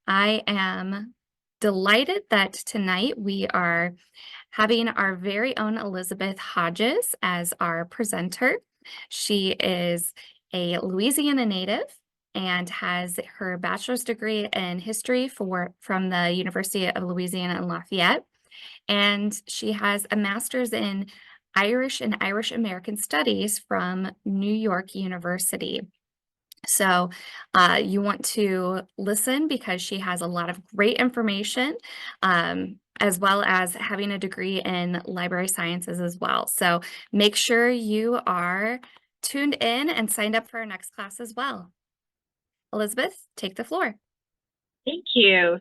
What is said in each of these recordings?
I am delighted that tonight we are having our very own Elizabeth Hodges as our presenter. She is a Louisiana native and has her bachelor's degree in history from the University of Louisiana in Lafayette. And she has a master's in Irish and Irish American Studies from New York University. So you want to listen because she has a lot of great information, as well as having a degree in library sciences as well. So make sure you are tuned in and signed up for our next class as well. Elizabeth, take the floor. Thank you.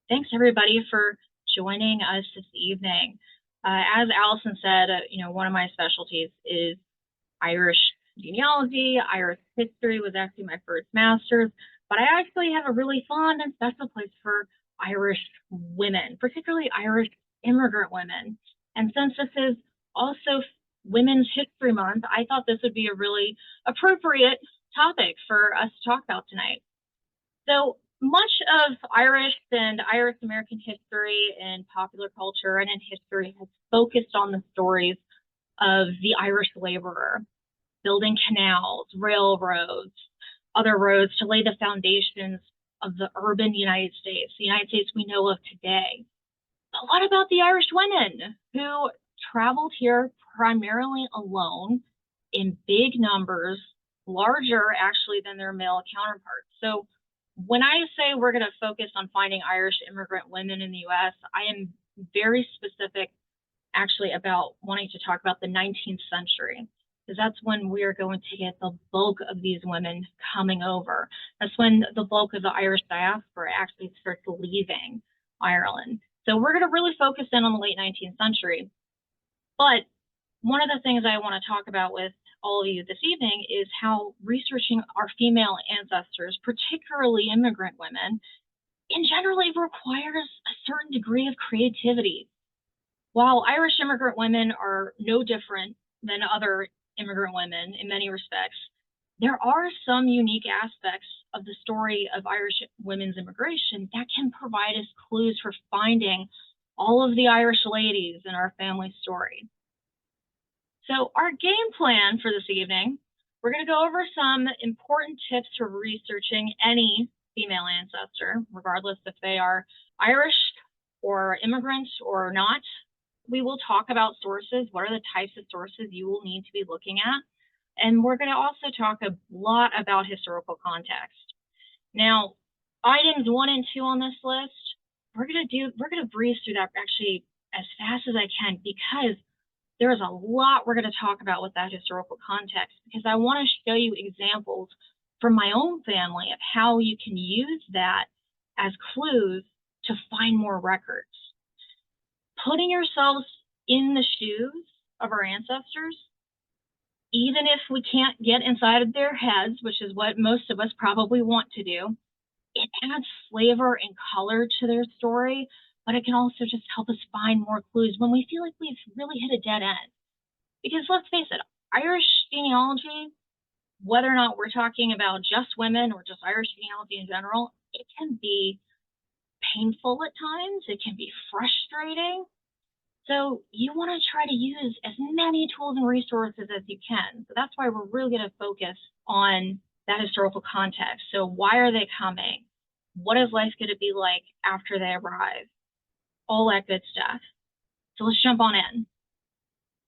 Thanks everybody for joining us this evening. As Allison said, one of my specialties is Irish genealogy. Irish history was actually my first master's, but I actually have a really fond and special place for Irish women, particularly Irish immigrant women. And since this is also Women's History Month, I thought this would be a really appropriate topic for us to talk about tonight. So much of Irish and Irish American history in popular culture and in history has focused on the stories of the Irish laborer, building canals, railroads, other roads to lay the foundations of the urban United States, the United States we know of today. But what about the Irish women who traveled here primarily alone in big numbers, larger actually than their male counterparts? So when I say we're going to focus on finding Irish immigrant women in the US, I am very specific actually about wanting to talk about the 19th century, because that's when we're going to get the bulk of these women coming over. That's when the bulk of the Irish diaspora actually starts leaving Ireland. So we're going to really focus in on the late 19th century. But one of the things I want to talk about with all of you this evening is how researching our female ancestors, particularly immigrant women, in generally requires a certain degree of creativity. While Irish immigrant women are no different than other immigrant women in many respects, there are some unique aspects of the story of Irish women's immigration that can provide us clues for finding all of the Irish ladies in our family story. So our game plan for this evening, we're going to go over some important tips for researching any female ancestor, regardless if they are Irish or immigrant or not. We will talk about sources. What are the types of sources you will need to be looking at? And we're going to also talk a lot about historical context. Now, items 1 and 2 on this list, we're going to breeze through that actually as fast as I can, because there is a lot we're going to talk about with that historical context, because I want to show you examples from my own family of how you can use that as clues to find more records. Putting yourselves in the shoes of our ancestors, even if we can't get inside of their heads, which is what most of us probably want to do, it adds flavor and color to their story, but it can also just help us find more clues when we feel like we've really hit a dead end. Because let's face it, Irish genealogy, whether or not we're talking about just women or just Irish genealogy in general, it can be painful at times, it can be frustrating. So you want to try to use as many tools and resources as you can. So that's why we're really going to focus on that historical context. So why are they coming? What is life going to be like after they arrive? All that good stuff. So let's jump on in.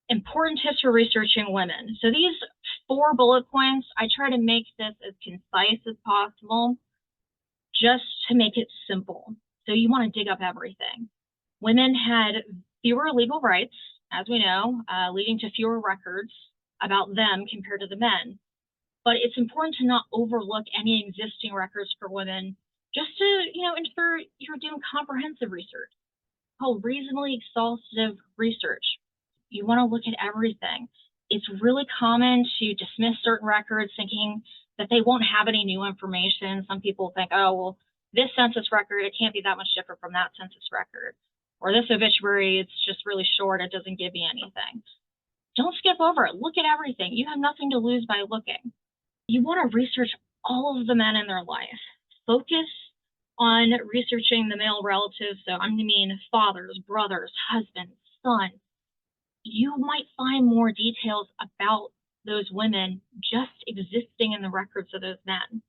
Important tips for researching women. So these 4 bullet points, I try to make this as concise as possible, just to make it simple. So you want to dig up everything. Women had fewer legal rights, as we know, leading to fewer records about them compared to the men. But it's important to not overlook any existing records for women, just to ensure you're doing comprehensive research, called reasonably exhaustive research. You want to look at everything. It's really common to dismiss certain records thinking that they won't have any new information. Some people think, oh, well, this census record, it can't be that much different from that census record. Or this obituary, it's just really short, it doesn't give you anything. Don't skip over it. Look at everything. You have nothing to lose by looking. You want to research all of the men in their life. Focus on researching the male relatives, so I mean fathers, brothers, husbands, sons, you might find more details about those women just existing in the records of those men.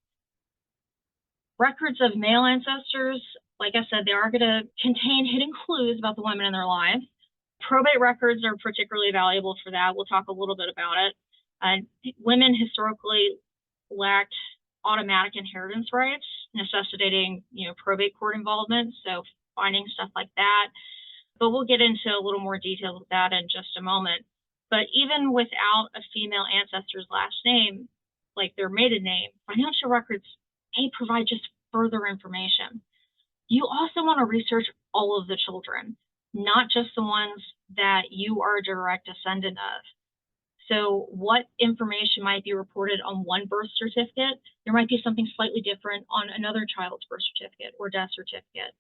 Records of male ancestors, like I said, they are going to contain hidden clues about the women in their lives. Probate records are particularly valuable for that. We'll talk a little bit about it. Women historically lacked automatic inheritance rights, necessitating, probate court involvement, so finding stuff like that. But we'll get into a little more detail of that in just a moment. But even without a female ancestor's last name, like their maiden name, financial records may provide just further information. You also want to research all of the children, not just the ones that you are a direct descendant of. So what information might be reported on one birth certificate, there might be something slightly different on another child's birth certificate or death certificate.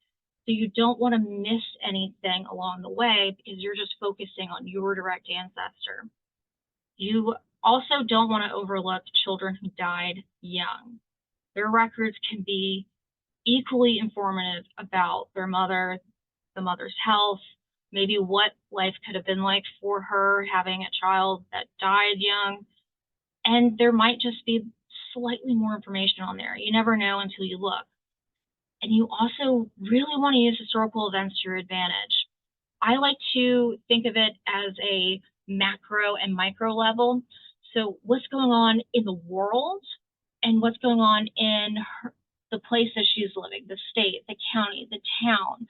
So you don't want to miss anything along the way because you're just focusing on your direct ancestor. You also don't want to overlook children who died young. Their records can be equally informative about their mother, the mother's health, maybe what life could have been like for her having a child that died young. And there might just be slightly more information on there. You never know until you look. And you also really want to use historical events to your advantage. I like to think of it as a macro and micro level. So what's going on in the world and what's going on in the place that she's living, the state, the county, the town.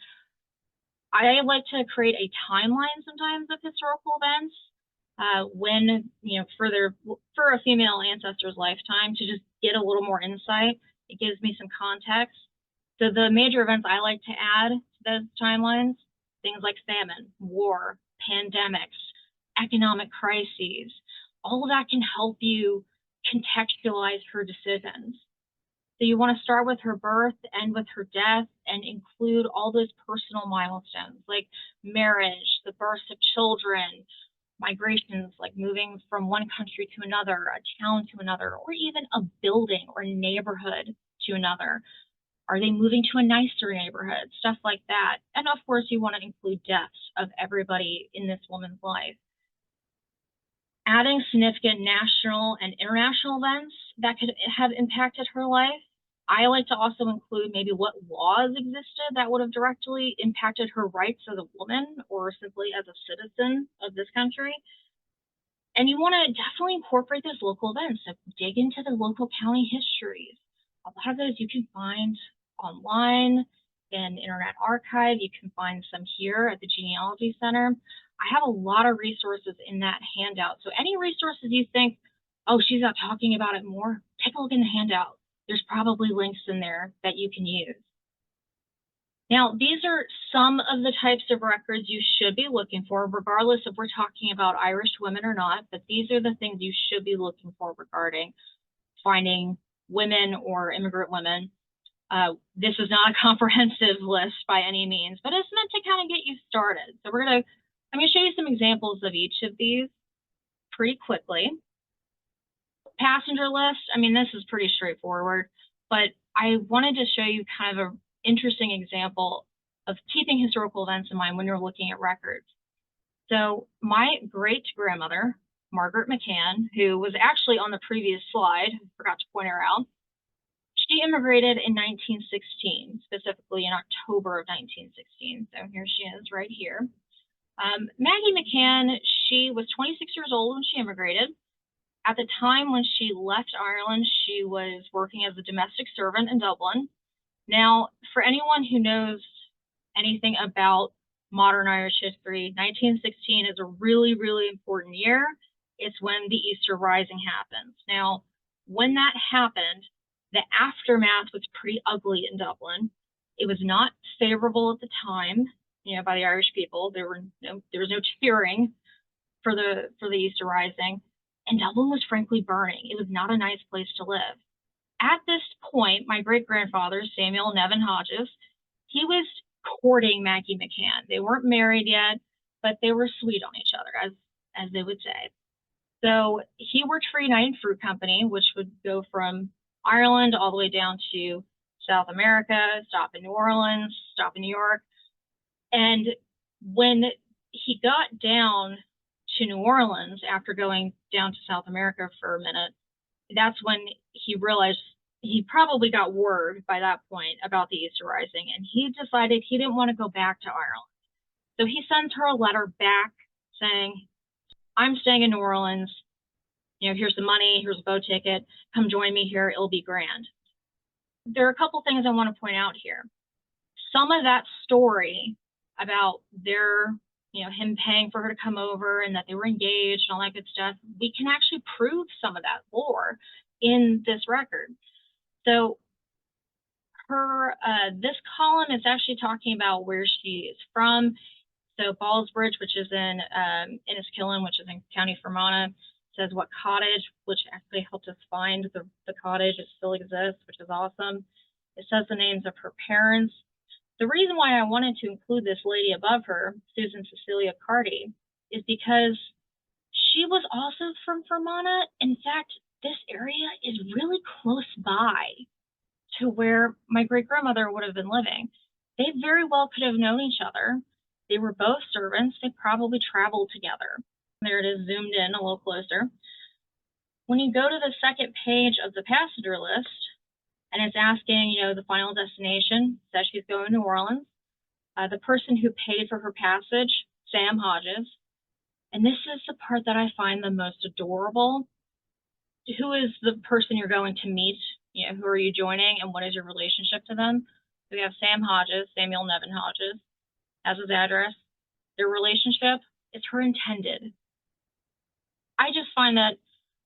I like to create a timeline sometimes of historical events when, for a female ancestor's lifetime to just get a little more insight. It gives me some context. So the major events I like to add to those timelines, things like famine, war, pandemics, economic crises, all of that can help you contextualize her decisions. So you want to start with her birth, end with her death, and include all those personal milestones like marriage, the birth of children, migrations, like moving from one country to another, a town to another, or even a building or neighborhood to another. Are they moving to a nicer neighborhood? Stuff like that. And of course, you want to include deaths of everybody in this woman's life. Adding significant national and international events that could have impacted her life. I like to also include maybe what laws existed that would have directly impacted her rights as a woman or simply as a citizen of this country. And you want to definitely incorporate those local events. So dig into the local county histories. A lot of those you can find online in Internet Archive. You can find some here at the Genealogy Center. I have a lot of resources in that handout. So any resources you think, oh, she's not talking about it more, take a look in the handout. There's probably links in there that you can use. Now, these are some of the types of records you should be looking for, regardless if we're talking about Irish women or not, but these are the things you should be looking for regarding finding women or immigrant women. This is not a comprehensive list by any means, but it's meant to kind of get you started. So I'm going to show you some examples of each of these pretty quickly. Passenger list, this is pretty straightforward, but I wanted to show you kind of an interesting example of keeping historical events in mind when you're looking at records. So my great-grandmother, Margaret McCann, who was actually on the previous slide, I forgot to point her out, she immigrated in 1916, specifically in October of 1916. So here she is right here. Maggie McCann, she was 26 years old when she immigrated. At the time when she left Ireland, she was working as a domestic servant in Dublin. Now, for anyone who knows anything about modern Irish history, 1916 is a really, really important year. It's when the Easter Rising happens. Now, when that happened, the aftermath was pretty ugly in Dublin. It was not favorable at the time, by the Irish people. There was no cheering for the Easter Rising. And Dublin was frankly burning. It was not a nice place to live. At this point, my great-grandfather, Samuel Nevin Hodges, he was courting Maggie McCann. They weren't married yet, but they were sweet on each other, as they would say. So he worked for United Fruit Company, which would go from Ireland all the way down to South America, stop in New Orleans, stop in New York. And when he got down to New Orleans after going down to South America for a minute, that's when he realized he probably got word by that point about the Easter Rising, and he decided he didn't want to go back to Ireland. So he sends her a letter back saying, I'm staying in New Orleans. You know, here's the money, here's a boat ticket. Come join me here. It'll be grand. There are a couple things I want to point out here. Some of that story about him paying for her to come over and that they were engaged and all that good stuff, we can actually prove some of that lore in this record. So this column is actually talking about where she is from. So Ballsbridge, which is in Enniskillen, which is in County Fermanagh, says what cottage, which actually helped us find the cottage. It still exists, which is awesome. It says the names of her parents. The reason why I wanted to include this lady above her, Susan Cecilia Carty, is because she was also from Fermanagh. In fact, this area is really close by to where my great-grandmother would have been living. They very well could have known each other. They were both servants. They probably traveled together. There it is, zoomed in a little closer. When you go to the second page of the passenger list, and it's asking, the final destination, says she's going to New Orleans. The person who paid for her passage, Sam Hodges. And this is the part that I find the most adorable. Who is the person you're going to meet? Who are you joining, and what is your relationship to them? So we have Sam Hodges, Samuel Nevin Hodges, as his address. Their relationship is her intended. I just find that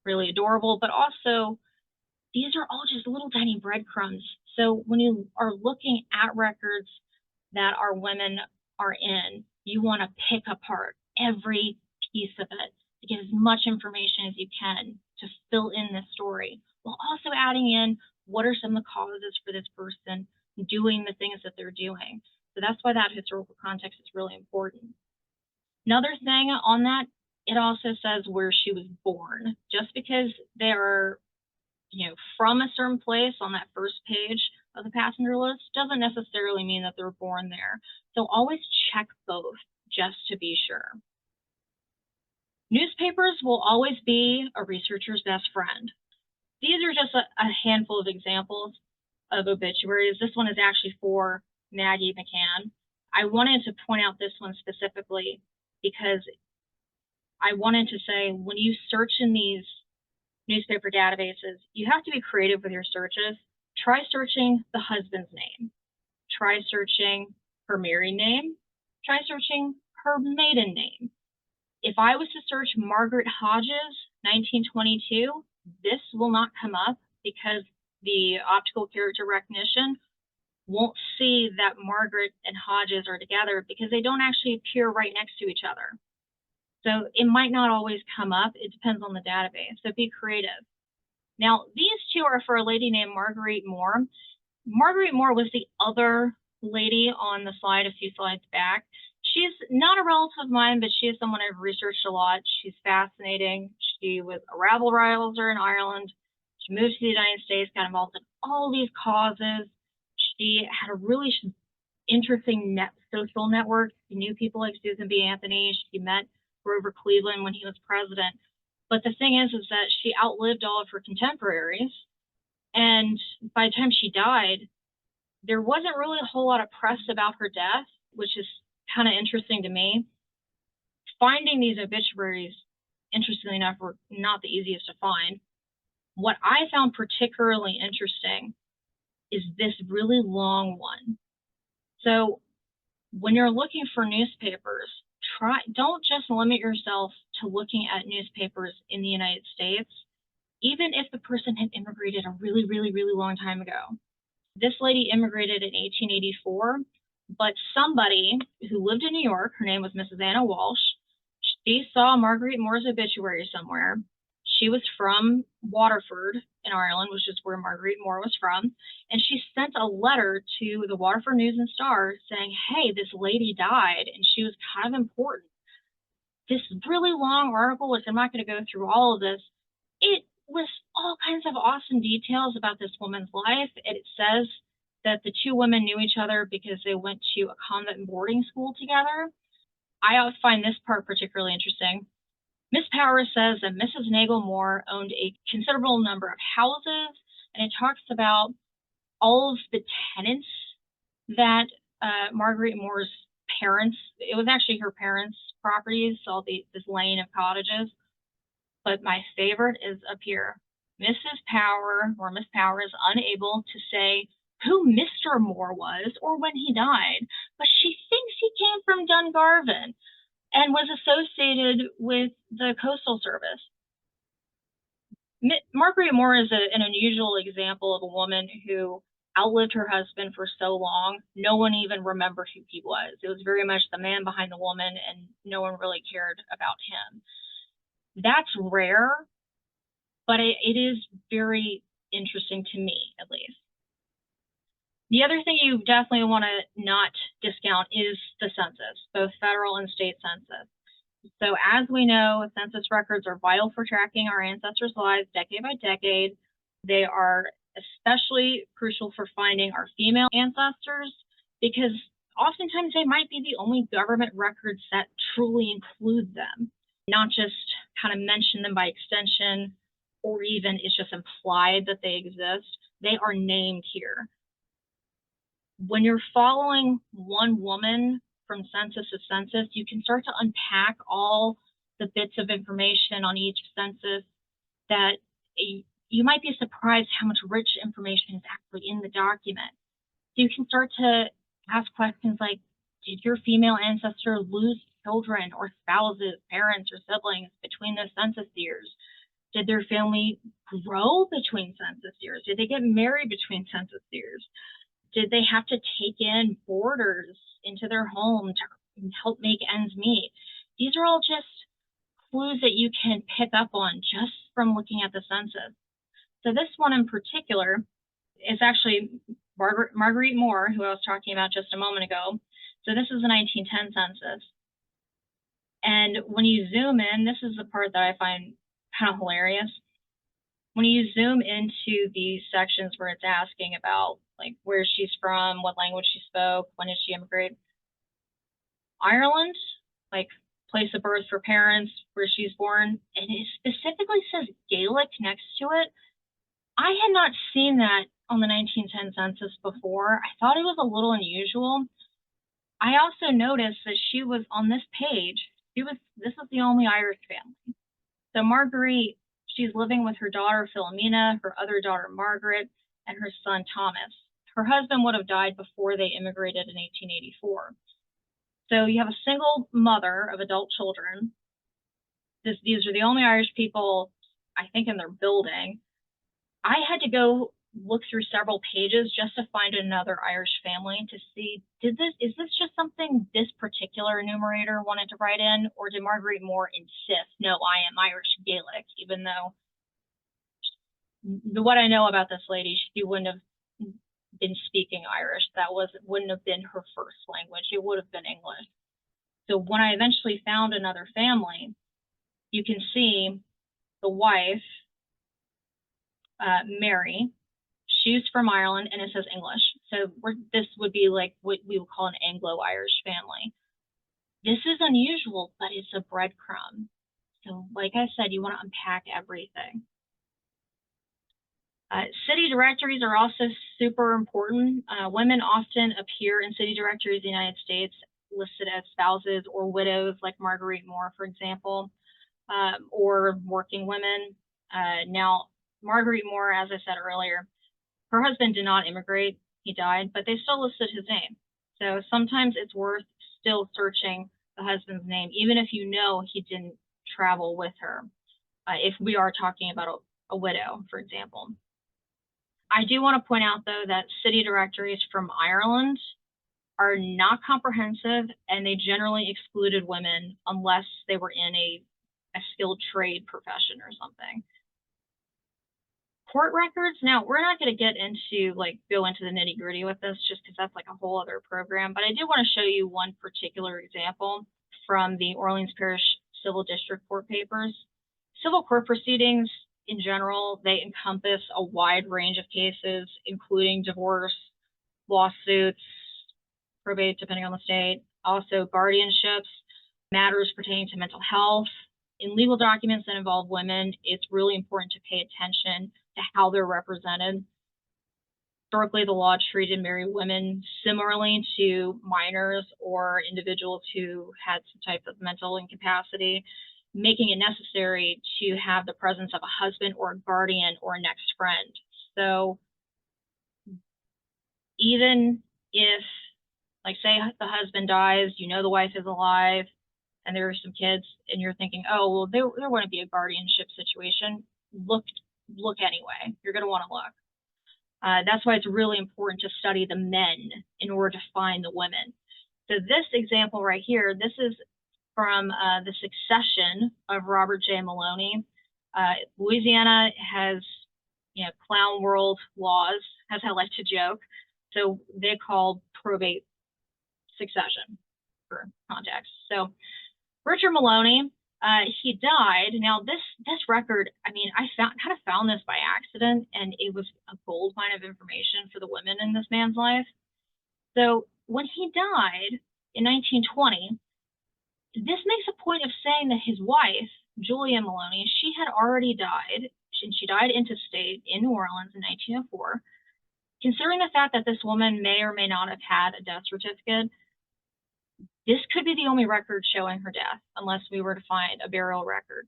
really adorable, but also these are all just little tiny breadcrumbs. So when you are looking at records that our women are in, you want to pick apart every piece of it to get as much information as you can to fill in this story, while also adding in what are some of the causes for this person doing the things that they're doing. So that's why that historical context is really important. Another thing on that, it also says where she was born. Just because they are from a certain place on that first page of the passenger list doesn't necessarily mean that they're born there. So always check both just to be sure. Newspapers will always be a researcher's best friend. These are just a handful of examples of obituaries. This one is actually for Maggie McCann. I wanted to point out this one specifically because I wanted to say when you search in these newspaper databases, you have to be creative with your searches. Try searching the husband's name. Try searching her married name. Try searching her maiden name. If I was to search Margaret Hodges, 1922, this will not come up because the optical character recognition won't see that Margaret and Hodges are together because they don't actually appear right next to each other. So it might not always come up. It depends on the database. So be creative. Now, these two are for a lady named Marguerite Moore. Marguerite Moore was the other lady on the slide a few slides back. She's not a relative of mine, but she is someone I've researched a lot. She's fascinating. She was a rabble-rouser in Ireland. She moved to the United States, got involved in all these causes. She had a really interesting social network. She knew people like Susan B. Anthony. She met Grover Cleveland when he was president. But the thing is that she outlived all of her contemporaries. And by the time she died, there wasn't really a whole lot of press about her death, which is kind of interesting to me. Finding these obituaries, interestingly enough, were not the easiest to find. What I found particularly interesting is this really long one. So when you're looking for newspapers, don't just limit yourself to looking at newspapers in the United States, even if the person had immigrated a really, really, really long time ago. This lady immigrated in 1884, but somebody who lived in New York, her name was Mrs. Anna Walsh, she saw Marguerite Moore's obituary somewhere. She was from Waterford in Ireland, which is where Marguerite Moore was from, and she sent a letter to the Waterford News and Star saying, hey, this lady died, and she was kind of important. This really long article, which I'm not going to go through all of this, it was all kinds of awesome details about this woman's life. And it says that the two women knew each other because they went to a convent boarding school together. I find this part particularly interesting. Miss Powers says that Mrs. Nagel Moore owned a considerable number of houses, and it talks about all of the tenants that Marguerite Moore's parents, it was actually her parents' properties, all this lane of cottages. But my favorite is up here. Mrs. Power, or Miss Power, is unable to say who Mr. Moore was or when he died, but she thinks he came from Dungarvan and was associated with the Coastal Service. Marguerite Moore is an unusual example of a woman who outlived her husband for so long, no one even remembered who he was. It was very much the man behind the woman, and no one really cared about him. That's rare, but it is very interesting to me, at least. The other thing you definitely want to not discount is the census, both federal and state census. So as we know, census records are vital for tracking our ancestors' lives decade by decade. They are especially crucial for finding our female ancestors because oftentimes they might be the only government records that truly include them, not just kind of mention them by extension, or even it's just implied that they exist. They are named here. When you're following one woman from census to census, you can start to unpack all the bits of information on each census that you might be surprised how much rich information is actually in the document. So you can start to ask questions like, did your female ancestor lose children or spouses, parents, or siblings between the census years? Did their family grow between census years? Did they get married between census years? Did they have to take in boarders into their home to help make ends meet? These are all just clues that you can pick up on just from looking at the census. So this one in particular is actually Marguerite Moore, who I was talking about just a moment ago. So this is the 1910 census. And when you zoom in, this is the part that I find kind of hilarious. When you zoom into these sections where it's asking about like where she's from, what language she spoke, when did she immigrate, Ireland, like place of birth for parents, where she's born, and it specifically says Gaelic next to it. I had not seen that on the 1910 census before. I thought it was a little unusual. I also noticed that she was on this page. This is the only Irish family. So Marguerite, she's living with her daughter Philomena, her other daughter Margaret, and her son Thomas. Her husband would have died before they immigrated in 1884. So you have a single mother of adult children. These are the only Irish people, I think, in their building. I had to go look through several pages just to find another Irish family to see, is this just something this particular enumerator wanted to write in, or did Marguerite Moore insist, no, I am Irish Gaelic, even though what I know about this lady, she wouldn't have been speaking Irish. That wouldn't have been her first language. It would have been English. So when I eventually found another family, you can see the wife, Mary, she's from Ireland, and it says English. So this would be like what we would call an Anglo-Irish family. This is unusual, but it's a breadcrumb. So like I said, you want to unpack everything. City directories are also super important. Women often appear in city directories in the United States listed as spouses or widows, like Marguerite Moore, for example, or working women. Now, Marguerite Moore, as I said earlier, her husband did not immigrate. He died, but they still listed his name. So sometimes it's worth still searching the husband's name, even if you know he didn't travel with her, if we are talking about a widow, for example. I do want to point out, though, that city directories from Ireland are not comprehensive, and they generally excluded women unless they were in a skilled trade profession or something. Court records, now we're not going to get into go into the nitty gritty with this just because that's like a whole other program, but I do want to show you one particular example from the Orleans Parish Civil District Court papers. Civil court proceedings in general, they encompass a wide range of cases, including divorce, lawsuits, probate, depending on the state, also guardianships, matters pertaining to mental health. In legal documents that involve women, it's really important to pay attention to how they're represented. Historically, the law treated married women similarly to minors or individuals who had some type of mental incapacity, making it necessary to have the presence of a husband or a guardian or a next friend. So even if, like, say the husband dies, you know the wife is alive, and there are some kids, and you're thinking, oh, well, there wouldn't be a guardianship situation. Look anyway. You're going to want to look. That's why it's really important to study the men in order to find the women. So this example right here, this is from the Succession of Robert J. Maloney. Louisiana has, clown world laws, as I like to joke. So they called probate succession for context. So Richard Maloney, he died. Now this record, I mean, I kind of found this by accident, and it was a gold mine of information for the women in this man's life. So when he died in 1920, this makes a point of saying that his wife, Julia Maloney, she had already died, and she died intestate in New Orleans in 1904. Considering the fact that this woman may or may not have had a death certificate, this could be the only record showing her death, unless we were to find a burial record.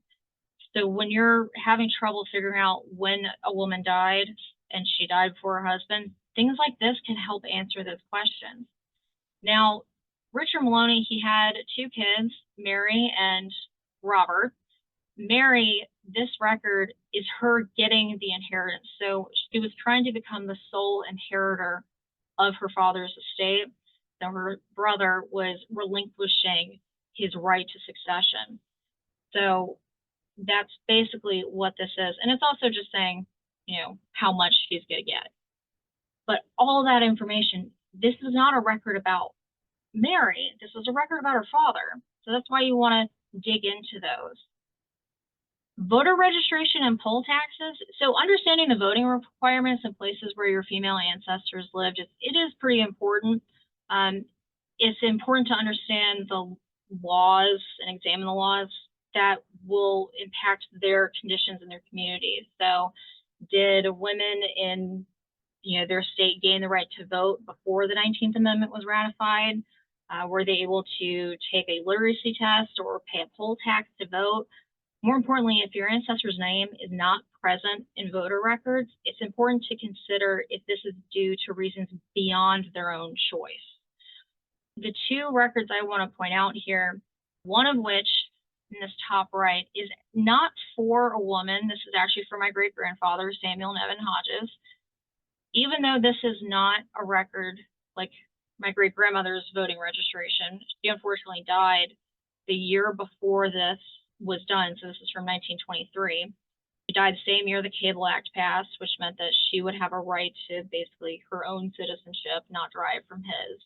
So when you're having trouble figuring out when a woman died and she died before her husband, things like this can help answer those questions. Now, Richard Maloney, he had two kids, Mary and Robert. Mary, this record is her getting the inheritance. So she was trying to become the sole inheritor of her father's estate. So her brother was relinquishing his right to succession. So that's basically what this is. And it's also just saying, how much she's going to get. But all that information, this is not a record about Mary. This was a record about her father. So that's why you want to dig into those. Voter registration and poll taxes. So understanding the voting requirements in places where your female ancestors lived, it is pretty important. It's important to understand the laws and examine the laws that will impact their conditions in their communities. So did women in their state gain the right to vote before the 19th Amendment was ratified? Were they able to take a literacy test or pay a poll tax to vote? More importantly, if your ancestor's name is not present in voter records, it's important to consider if this is due to reasons beyond their own choice. The two records I want to point out here, one of which in this top right is not for a woman. This is actually for my great-grandfather, Samuel Nevin Hodges. Even though this is not a record like my great-grandmother's voting registration, she unfortunately died the year before this was done, so this is from 1923. She died the same year the Cable Act passed, which meant that she would have a right to basically her own citizenship, not derived from his.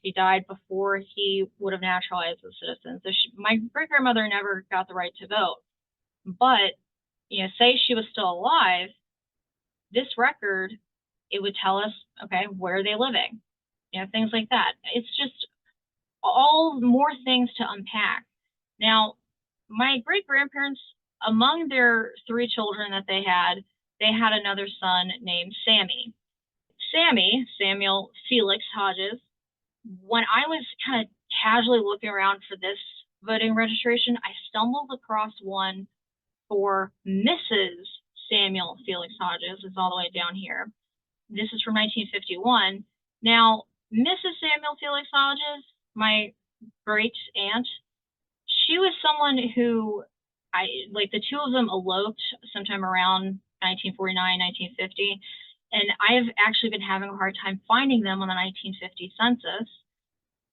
He died before he would have naturalized as a citizen. So my great-grandmother never got the right to vote. But, say she was still alive, this record, it would tell us, okay, where are they living? Things like that. It's just all more things to unpack. Now, my great-grandparents, among their three children that they had another son named Sammy. Samuel Felix Hodges. When I was kind of casually looking around for this voting registration, I stumbled across one for Mrs. Samuel Felix Hodges. It's all the way down here. This is from 1951. Now, Mrs. Samuel Felix Hodges, my great aunt, she was someone who the two of them eloped sometime around 1949, 1950. And I have actually been having a hard time finding them on the 1950 census.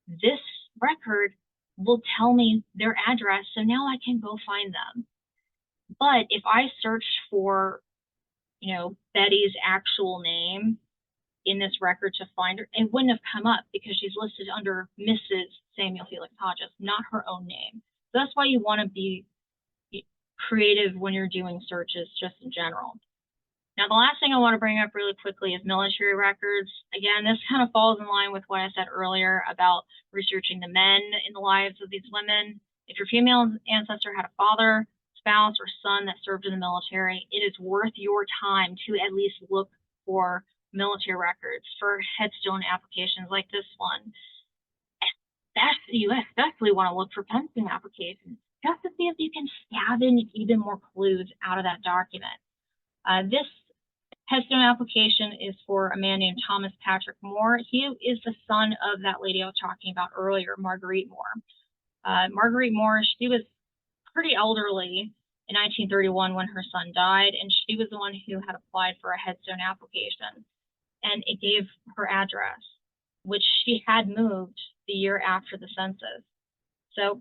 This record will tell me their address, so now I can go find them. But if I search for, Betty's actual name in this record to find her, it wouldn't have come up because she's listed under Mrs. Samuel Felix Hodges, not her own name. So that's why you want to be creative when you're doing searches just in general. Now, the last thing I want to bring up really quickly is military records. Again, this kind of falls in line with what I said earlier about researching the men in the lives of these women. If your female ancestor had a father, spouse, or son that served in the military, it is worth your time to at least look for military records for headstone applications like this one. You especially want to look for pension applications just to see if you can scavenge even more clues out of that document. This headstone application is for a man named Thomas Patrick Moore. He is the son of that lady I was talking about earlier, Marguerite Moore. Marguerite Moore, she was pretty elderly in 1931 when her son died, and she was the one who had applied for a headstone application. And it gave her address, which she had moved the year after the census. So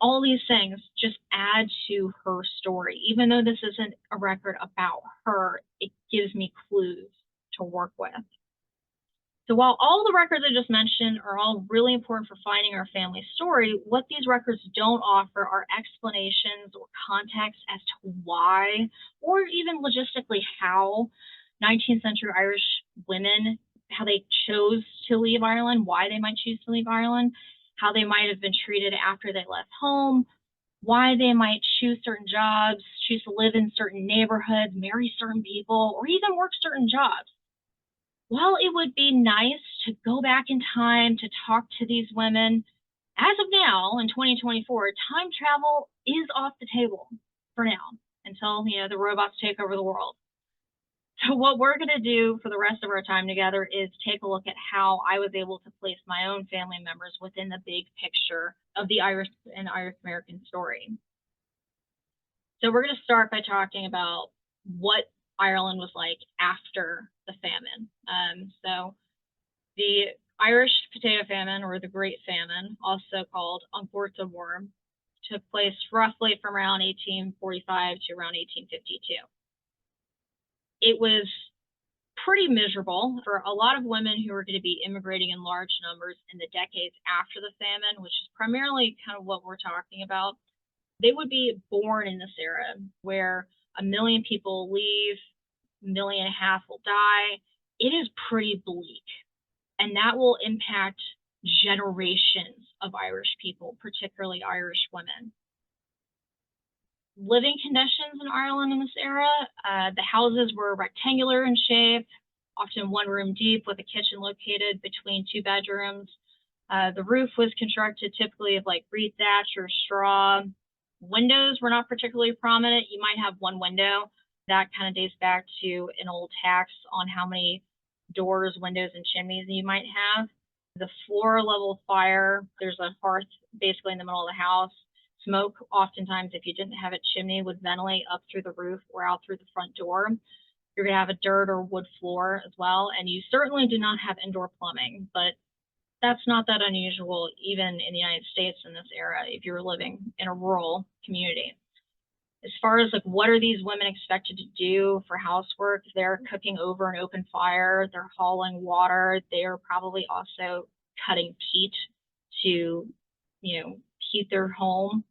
all these things just add to her story. Even though this isn't a record about her, it gives me clues to work with. So while all the records I just mentioned are all really important for finding our family story, what these records don't offer are explanations or context as to why, or even logistically how 19th century Irish women, how they chose to leave Ireland, why they might choose to leave Ireland, how they might have been treated after they left home, why they might choose certain jobs, choose to live in certain neighborhoods, marry certain people, or even work certain jobs. While it would be nice to go back in time to talk to these women, as of now, in 2024, time travel is off the table for now until, the robots take over the world. So what we're going to do for the rest of our time together is take a look at how I was able to place my own family members within the big picture of the Irish and Irish American story. So we're going to start by talking about what Ireland was like after the famine. So the Irish potato famine, or the Great Famine, also called An Gorta War, took place roughly from around 1845 to around 1852. It was pretty miserable for a lot of women who were going to be immigrating in large numbers in the decades after the famine, which is primarily kind of what we're talking about. They would be born in this era where 1 million people leave, 1.5 million will die. It is pretty bleak, and that will impact generations of Irish people, particularly Irish women. Living conditions in Ireland in this era, the houses were rectangular in shape, often one room deep with a kitchen located between 2 bedrooms. The roof was constructed typically of like reed thatch or straw. Windows were not particularly prominent. You might have one window. That kind of dates back to an old tax on how many doors, windows, and chimneys you might have. The floor level fire, there's a hearth basically in the middle of the house. Smoke, oftentimes, if you didn't have a chimney, would ventilate up through the roof or out through the front door. You're going to have a dirt or wood floor as well, and you certainly do not have indoor plumbing, but that's not that unusual even in the United States in this era if you're living in a rural community. As far as like what are these women expected to do for housework, they're cooking over an open fire, they're hauling water, they're probably also cutting peat to, heat their home.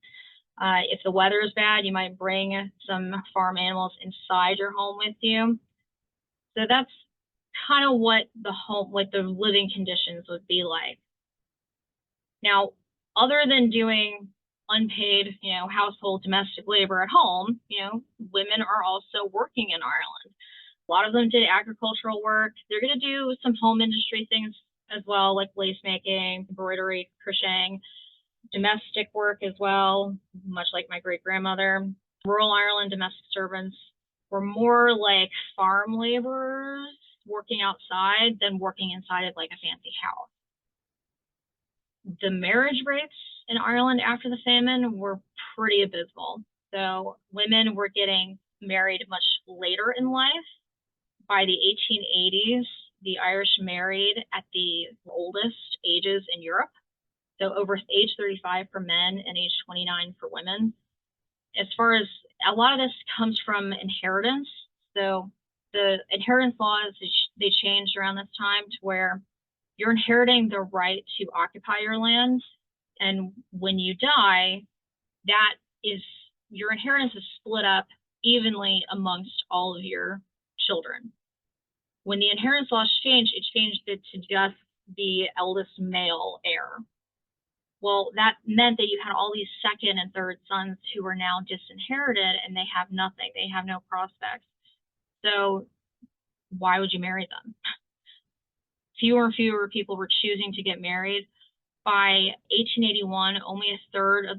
If the weather is bad, you might bring some farm animals inside your home with you. So that's kind of what the living conditions would be like. Now, other than doing unpaid, household domestic labor at home, women are also working in Ireland. A lot of them did agricultural work. They're going to do some home industry things as well, like lace making, embroidery, crocheting, domestic work as well, much like my great-grandmother. Rural Ireland domestic servants were more like farm laborers working outside than working inside of like a fancy house. The marriage rates in Ireland after the famine were pretty abysmal. So women were getting married much later in life. By the 1880s, the Irish married at the oldest ages in Europe. So over age 35 for men and age 29 for women. As far as a lot of this comes from inheritance. So the inheritance laws, they changed around this time to where you're inheriting the right to occupy your land. And when you die, your inheritance is split up evenly amongst all of your children. When the inheritance laws changed, it changed it to just the eldest male heir. Well, that meant that you had all these second and third sons who are now disinherited, and they have nothing. They have no prospects. So why would you marry them? Fewer and fewer people were choosing to get married. By 1881, only a third of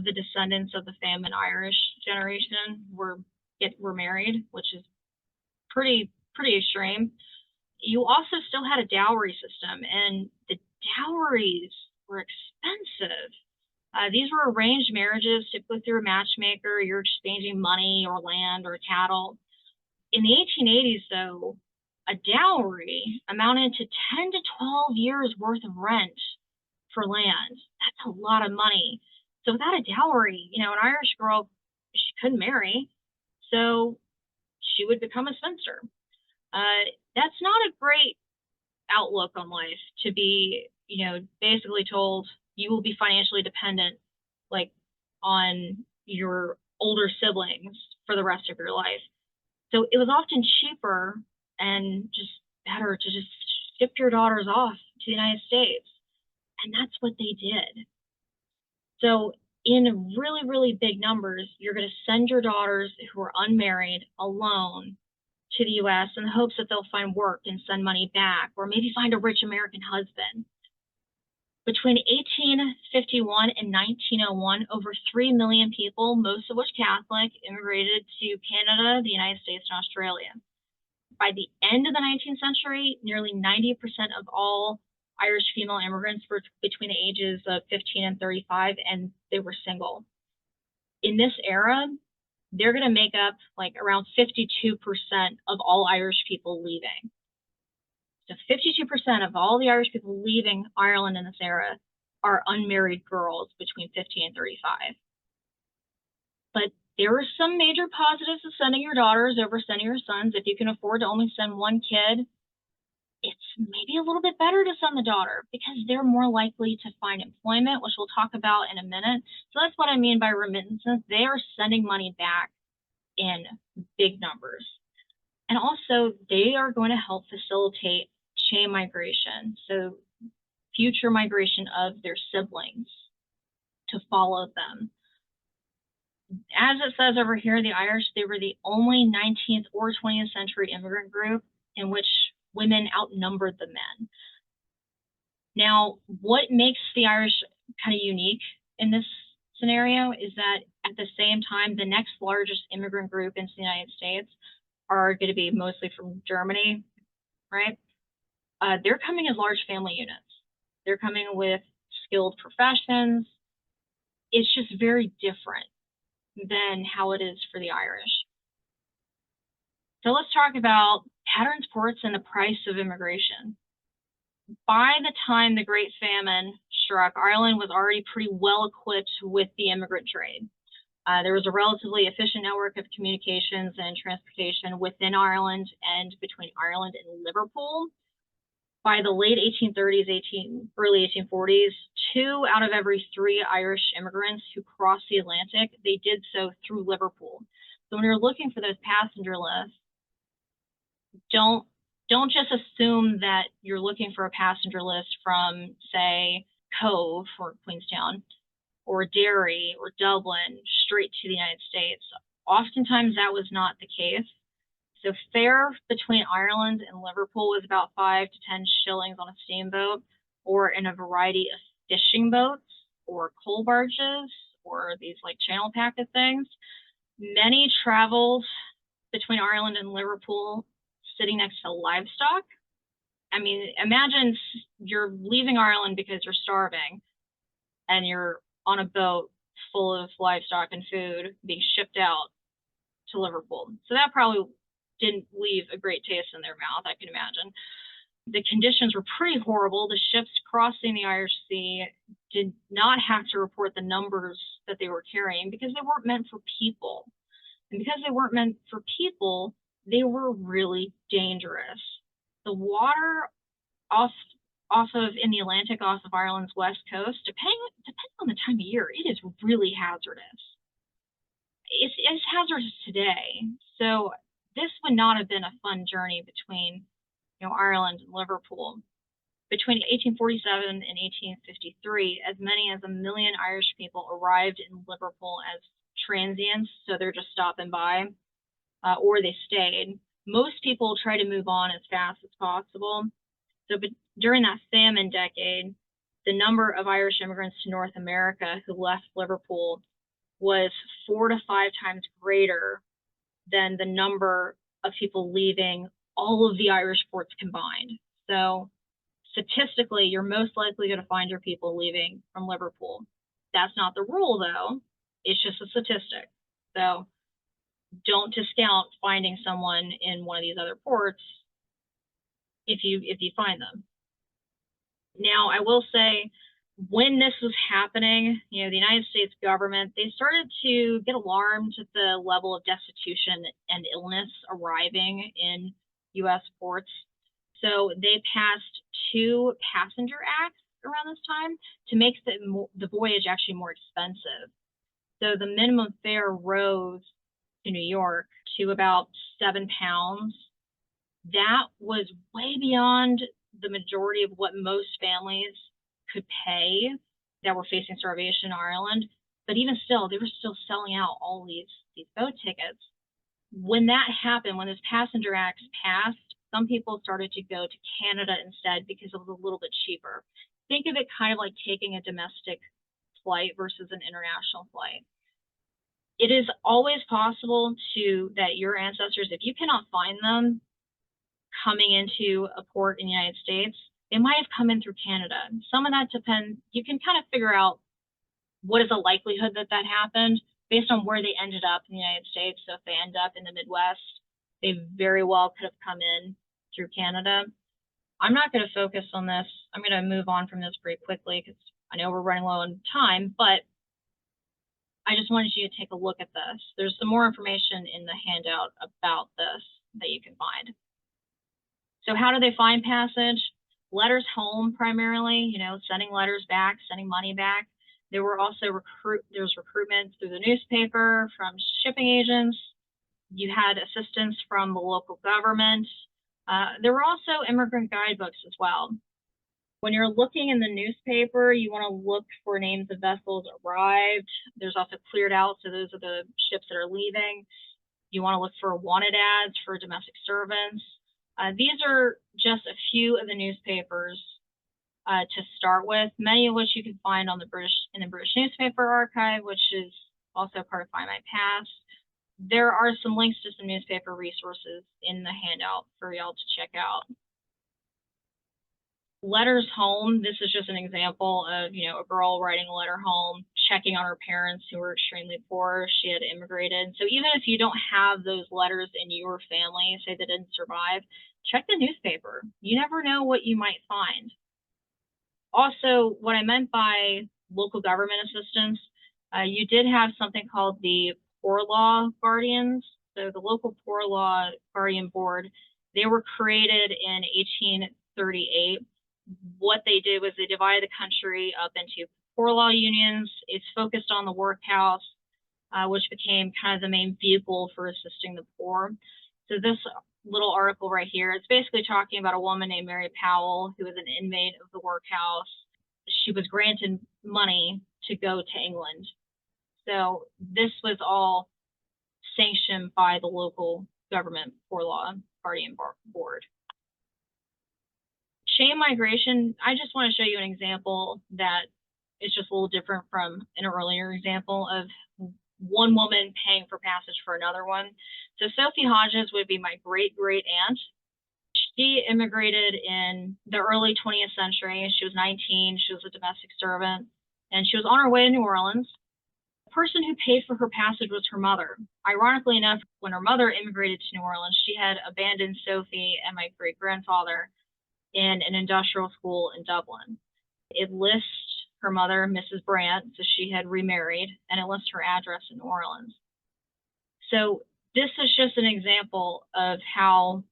the descendants of the famine Irish generation were married, which is pretty extreme. You also still had a dowry system, and the dowries were expensive. These were arranged marriages, typically through a matchmaker. You're exchanging money or land or cattle. In the 1880s, though, a dowry amounted to 10 to 12 years worth of rent for land. That's a lot of money. So without a dowry, an Irish girl, she couldn't marry, so she would become a spinster. That's not a great outlook on life, to be, basically told you will be financially dependent, like, on your older siblings for the rest of your life. So it was often cheaper and just better to just ship your daughters off to the United States. And that's what they did. So in really, really big numbers, you're going to send your daughters who are unmarried alone to the US in the hopes that they'll find work and send money back, or maybe find a rich American husband. Between 1851 and 1901, over 3 million people, most of which Catholic, immigrated to Canada, the United States, and Australia. By the end of the 19th century, nearly 90% of all Irish female immigrants were between the ages of 15 and 35, and they were single. In this era, they're going to make up like around 52% of all Irish people leaving. So 52% of all the Irish people leaving Ireland in this era are unmarried girls between 15 and 35. But there are some major positives of sending your daughters over sending your sons. If you can afford to only send one kid, it's maybe a little bit better to send the daughter because they're more likely to find employment, which we'll talk about in a minute. So that's what I mean by remittances. They are sending money back in big numbers. And also, they are going to help facilitate chain migration, so future migration of their siblings to follow them. As it says over here, the Irish, they were the only 19th or 20th century immigrant group in which women outnumbered the men. Now, what makes the Irish kind of unique in this scenario is that at the same time, the next largest immigrant group into the United States are going to be mostly from Germany, right? They're coming as large family units. They're coming with skilled professions. It's just very different than how it is for the Irish. So let's talk about patterns, ports, and the price of immigration. By the time the Great Famine struck, Ireland was already pretty well equipped with the immigrant trade. There was a relatively efficient network of communications and transportation within Ireland and between Ireland and Liverpool. By the late 1830s, early 1840s, 2 out of every 3 Irish immigrants who crossed the Atlantic, they did so through Liverpool. So when you're looking for those passenger lists, don't just assume that you're looking for a passenger list from, say, Cove or Queenstown, or Derry or Dublin straight to the United States. Oftentimes that was not the case. So fare between Ireland and Liverpool was about 5 to 10 shillings on a steamboat, or in a variety of fishing boats or coal barges or these like channel packet things. Many traveled between Ireland and Liverpool sitting next to livestock. I mean, imagine you're leaving Ireland because you're starving and you're on a boat full of livestock and food being shipped out to Liverpool. So that probably didn't leave a great taste in their mouth, I can imagine. The conditions were pretty horrible. The ships crossing the Irish Sea did not have to report the numbers that they were carrying because they weren't meant for people. And because they weren't meant for people, they were really dangerous. The water off of in the Atlantic, off of Ireland's west coast, depending on the time of year, it is really hazardous. It's hazardous today. So this would not have been a fun journey between, Ireland and Liverpool. Between 1847 and 1853, as many as 1 million Irish people arrived in Liverpool as transients, so they're just stopping by, or they stayed. Most people try to move on as fast as possible. So during that famine decade, the number of Irish immigrants to North America who left Liverpool was 4 to 5 times greater than the number of people leaving all of the Irish ports combined. So statistically, you're most likely going to find your people leaving from Liverpool. That's not the rule, though. It's just a statistic. So don't discount finding someone in one of these other ports if you find them. Now, I will say, when this was happening, the United States government, they started to get alarmed at the level of destitution and illness arriving in U.S. ports. So they passed 2 passenger acts around this time to make the voyage actually more expensive. So the minimum fare rose to New York to about £7. That was way beyond the majority of what most families could pay that were facing starvation in Ireland. But even still, they were still selling out all these boat tickets. When that happened, when those passenger acts passed, some people started to go to Canada instead because it was a little bit cheaper. Think of it kind of like taking a domestic flight versus an international flight. It is always possible that your ancestors, if you cannot find them coming into a port in the United States, they might have come in through Canada. Some of that depends. You can kind of figure out what is the likelihood that happened based on where they ended up in the United States. So if they end up in the Midwest, they very well could have come in through Canada. I'm not going to focus on this. I'm going to move on from this pretty quickly because I know we're running low on time, but I just wanted you to take a look at this. There's some more information in the handout about this that you can find. So how do they find passage? Letters home primarily, sending letters back, sending money back. There were also there's recruitment through the newspaper, from shipping agents. You had assistance from the local government. There were also immigrant guidebooks as well. When you're looking in the newspaper, you want to look for names of vessels arrived. There's also cleared out, so those are the ships that are leaving. You want to look for wanted ads for domestic servants. These are just a few of the newspapers to start with, many of which you can find on in the British Newspaper Archive, which is also part of Find My Past. There are some links to some newspaper resources in the handout for y'all to check out. Letters home, this is just an example of, a girl writing a letter home, checking on her parents who were extremely poor. She had immigrated. So even if you don't have those letters in your family, say that didn't survive, check the newspaper. You never know what you might find. Also, what I meant by local government assistance, you did have something called the Poor Law Guardians. So the local Poor Law Guardian Board, they were created in 1838. What they did was they divided the country up into poor law unions. It's focused on the workhouse, which became kind of the main vehicle for assisting the poor. So this little article right here, it's basically talking about a woman named Mary Powell, who was an inmate of the workhouse. She was granted money to go to England. So this was all sanctioned by the local government Poor Law Guardian Board. Chain migration, I just want to show you an example that is just a little different from an earlier example of one woman paying for passage for another one. So Sophie Hodges would be my great-great-aunt. She immigrated in the early 20th century. She was 19. She was a domestic servant, and she was on her way to New Orleans. The person who paid for her passage was her mother. Ironically enough, when her mother immigrated to New Orleans, she had abandoned Sophie and my great-grandfather in an industrial school in Dublin. It lists her mother, Mrs. Brandt, so she had remarried, and it lists her address in New Orleans. So this is just an example of how,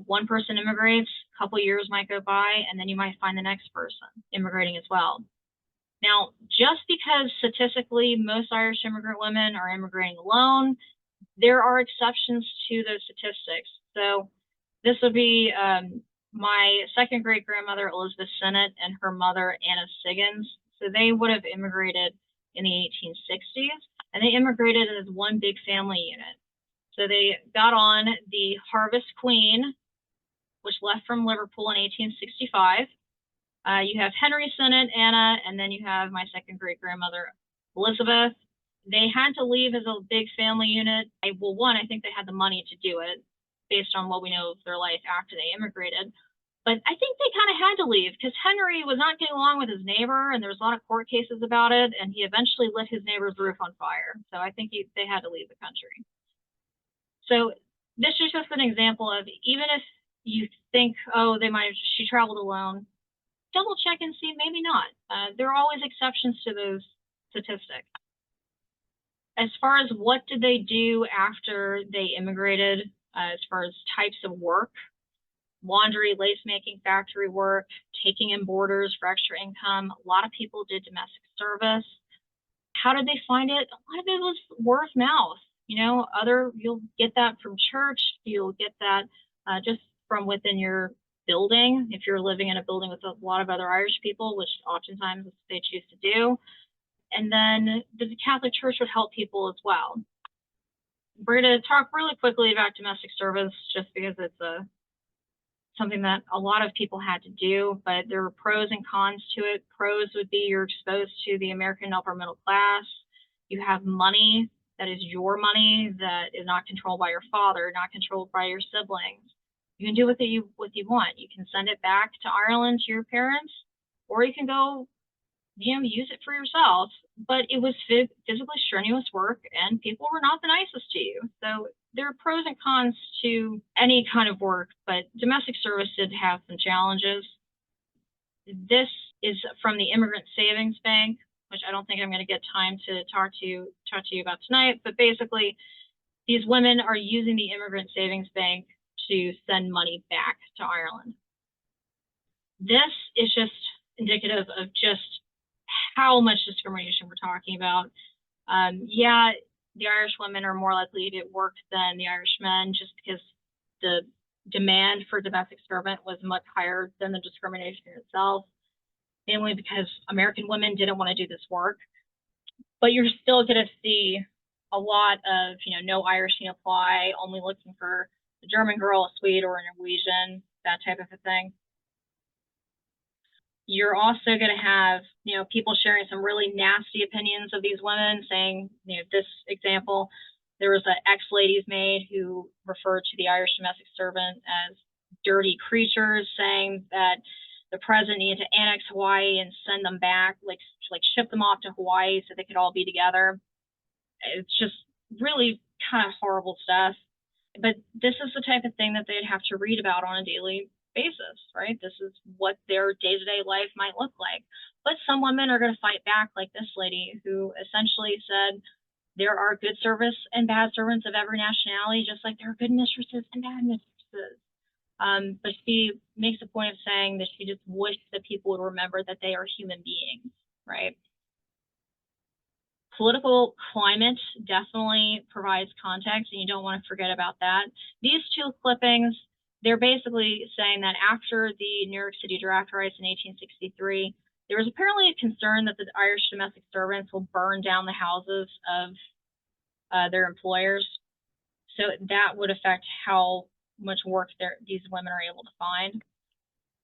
one person immigrates, a couple years might go by, and then you might find the next person immigrating as well. Now, just because statistically most Irish immigrant women are immigrating alone there are exceptions to those statistics. So this would be my second great grandmother, Elizabeth Sennett, and her mother, Anna Siggins. So they would have immigrated in the 1860s, and they immigrated as one big family unit. So they got on the Harvest Queen, which left from Liverpool in 1865. You have Henry Sennett, Anna, and then you have my second great grandmother, Elizabeth. They had to leave as a big family unit. Well, one, I think they had the money to do it based on what we know of their life after they immigrated. But I think they kind of had to leave because Henry was not getting along with his neighbor, and there was a lot of court cases about it, and he eventually lit his neighbor's roof on fire. So I think they had to leave the country. So this is just an example of, even if you think, oh, she traveled alone, double check and see, maybe not. There are always exceptions to those statistics. As far as what did they do after they immigrated, as far as types of work, laundry, lace making, factory work, taking in boarders for extra income. A lot of people did domestic service. How did they find it? A lot of it was word of mouth. You'll get that from church. You'll get that just from within your building. If you're living in a building with a lot of other Irish people, which oftentimes they choose to do. And then the Catholic Church would help people as well. We're going to talk really quickly about domestic service just because it's something that a lot of people had to do, but there were pros and cons to it. Pros would be you're exposed to the American upper middle class. You have money that is your money, that is not controlled by your father, not controlled by your siblings. You can do what you want. You can send it back to Ireland to your parents, or you can go, use it for yourself. But it was physically strenuous work, and people were not the nicest to you. So there are pros and cons to any kind of work, but domestic service did have some challenges. This is from the Immigrant Savings Bank, which I don't think I'm going to get time to talk to you about tonight. But basically, these women are using the Immigrant Savings Bank to send money back to Ireland. This is just indicative of just how much discrimination we're talking about. Yeah, the Irish women are more likely to get work than the Irish men, just because the demand for domestic servant was much higher than the discrimination itself, mainly because American women didn't want to do this work. But you're still going to see a lot of, no Irish can apply, only looking for a German girl, a Swede, or a Norwegian, that type of a thing. You're also going to have, people sharing some really nasty opinions of these women, saying, this example, there was an ex-lady's maid who referred to the Irish domestic servant as dirty creatures, saying that the president needed to annex Hawaii and send them back, like ship them off to Hawaii so they could all be together. It's just really kind of horrible stuff. But this is the type of thing that they'd have to read about on a daily basis, right? This is what their day-to-day life might look like. But some women are going to fight back, like this lady, who essentially said there are good servants and bad servants of every nationality, just like there are good mistresses and bad mistresses. But she makes a point of saying that she just wished that people would remember that they are human beings, right? Political climate definitely provides context, and you don't want to forget about that. These two clippings, they're basically saying that after the New York City Directories in 1863, there was apparently a concern that the Irish domestic servants will burn down the houses of their employers. So that would affect how much work these women are able to find.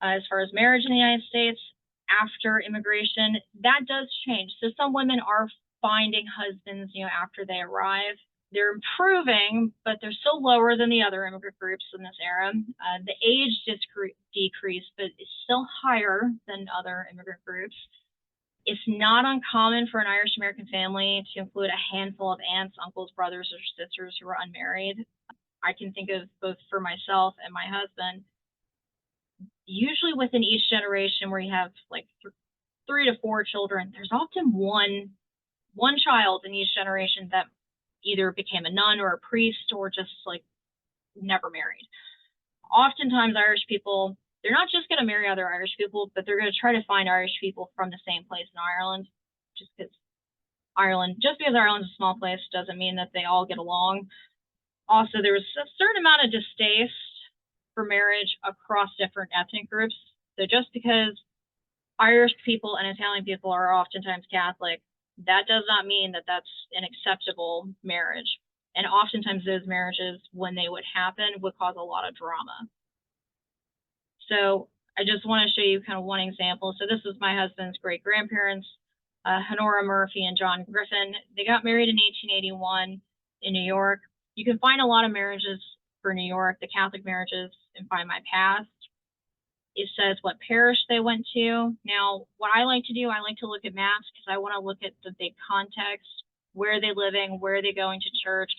As far as marriage in the United States, after immigration, that does change. So some women are finding husbands, after they arrive. They're improving, but they're still lower than the other immigrant groups in this era. The age decreased, but it's still higher than other immigrant groups. It's not uncommon for an Irish American family to include a handful of aunts, uncles, brothers, or sisters who are unmarried. I can think of both for myself and my husband. Usually within each generation where you have like 3 to 4 children, there's often one child in each generation that either became a nun or a priest or just like never married. Oftentimes Irish people, they're not just going to marry other Irish people, but they're going to try to find Irish people from the same place in Ireland, just because Ireland's a small place doesn't mean that they all get along. Also, there was a certain amount of distaste for marriage across different ethnic groups. So just because Irish people and Italian people are oftentimes Catholic, that does not mean that that's an acceptable marriage. And oftentimes those marriages, when they would happen, would cause a lot of drama. So I just want to show you kind of one example. So this is my husband's great grandparents, Honora Murphy and John Griffin. They got married in 1881 in New York. You can find a lot of marriages for New York, the Catholic marriages, and Find My Past. It says what parish they went to. Now, what I like to do, I like to look at maps because I want to look at the big context. Where are they living? Where are they going to church?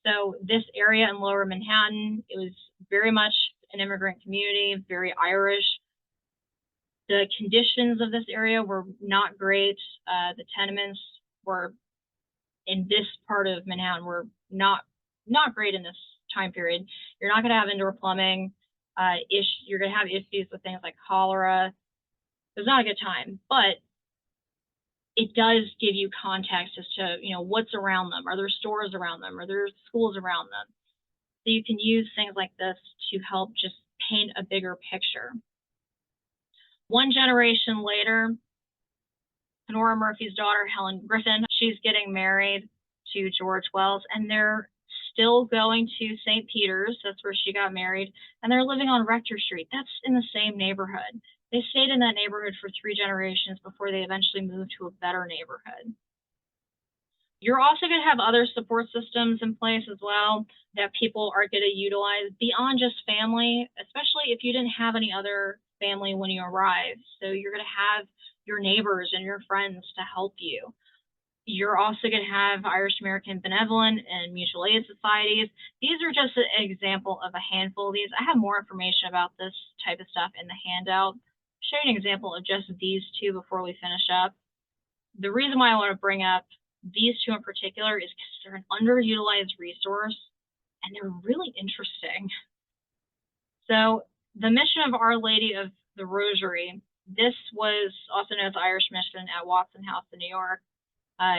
So this area in Lower Manhattan, it was very much an immigrant community, very Irish. The conditions of this area were not great. The tenements were in this part of Manhattan were not great in this time period. You're not going to have indoor plumbing. You're going to have issues with things like cholera. It was not a good time, but it does give you context as to, what's around them. Are there stores around them? Are there schools around them? So you can use things like this to help just paint a bigger picture. One generation later, Honora Murphy's daughter, Helen Griffin, she's getting married to George Wells, and they're still going to St. Peter's. That's where she got married, and they're living on Rector Street. That's in the same neighborhood. They stayed in that neighborhood for 3 generations before they eventually moved to a better neighborhood. You're also going to have other support systems in place as well that people are going to utilize beyond just family, especially if you didn't have any other family when you arrived. So you're going to have your neighbors and your friends to help you. You're also going to have Irish American Benevolent and mutual aid societies. These are just an example of a handful of these. I have more information about this type of stuff in the handout. I'll show you an example of just these 2 before we finish up. The reason why I want to bring up these 2 in particular is because they're an underutilized resource and they're really interesting. So the mission of Our Lady of the Rosary, this was also known as the Irish Mission at Watson House in New York.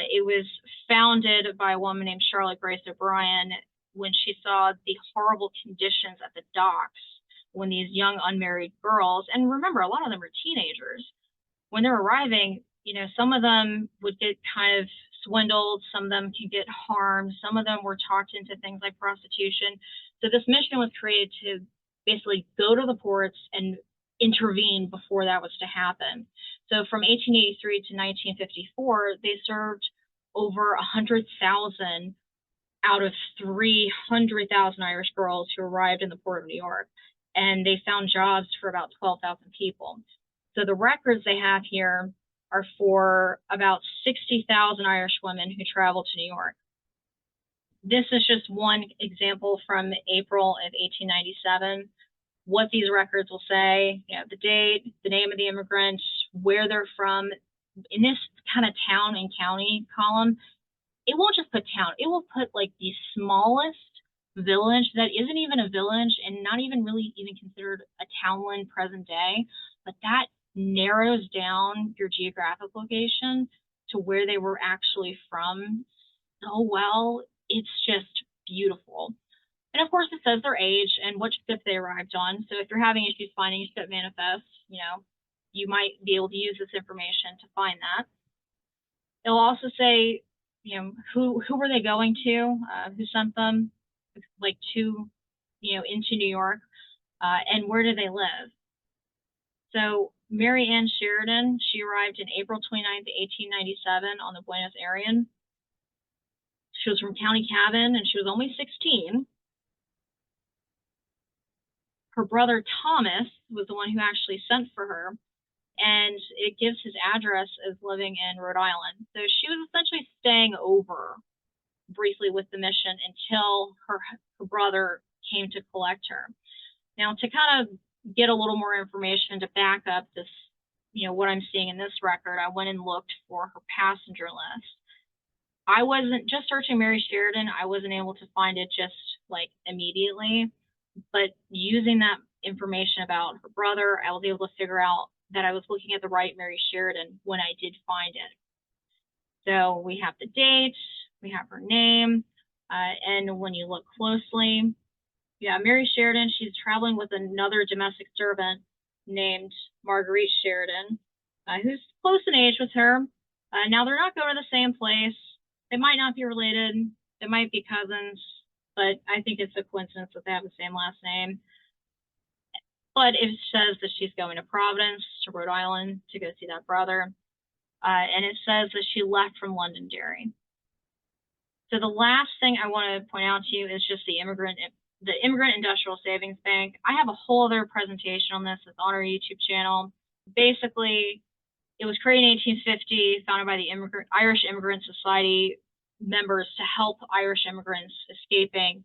It was founded by a woman named Charlotte Grace O'Brien when she saw the horrible conditions at the docks when these young unmarried girls, and remember, a lot of them are teenagers, when they're arriving, some of them would get kind of swindled, some of them can get harmed, some of them were talked into things like prostitution. So this mission was created to basically go to the ports and intervene before that was to happen. So from 1883 to 1954, they served over 100,000 out of 300,000 Irish girls who arrived in the port of New York, and they found jobs for about 12,000 people. So the records they have here are for about 60,000 Irish women who traveled to New York. This is just one example from April of 1897. What these records will say, the date, the name of the immigrant, where they're from. In this kind of town and county column, it won't just put town, it will put like the smallest village that isn't even a village and not even really even considered a townland present day, but that narrows down your geographic location to where they were actually from so well. It's just beautiful. And of course, it says their age and what ship they arrived on. So if you're having issues finding a ship manifest, you might be able to use this information to find that. It'll also say, who were they going to, who sent them, like to, into New York, and where did they live. So Mary Ann Sheridan, she arrived in April 29th, 1897 on the Buenos Aires. She was from County Cabin and she was only 16. Her brother Thomas was the one who actually sent for her, and it gives his address as living in Rhode Island. So she was essentially staying over briefly with the mission until her brother came to collect her. Now, to kind of get a little more information to back up this, what I'm seeing in this record, I went and looked for her passenger list. I wasn't just searching Mary Sheridan. I wasn't able to find it just like immediately, but using that information about her brother, I was able to figure out that I was looking at the right Mary Sheridan when I did find it. So we have the date, we have her name, And when you look closely, yeah, Mary Sheridan, she's traveling with another domestic servant named Marguerite Sheridan, who's close in age with her. Now, they're not going to the same place. They might not be related. They might be cousins, but I think it's a coincidence that they have the same last name. But it says that she's going to Providence, to Rhode Island, to go see that brother. And it says that she left from Londonderry. So the last thing I want to point out to you is just the Immigrant Industrial Savings Bank. I have a whole other presentation on this. It's on our YouTube channel. Basically, it was created in 1850, founded by the Irish Immigrant Society members to help Irish immigrants escaping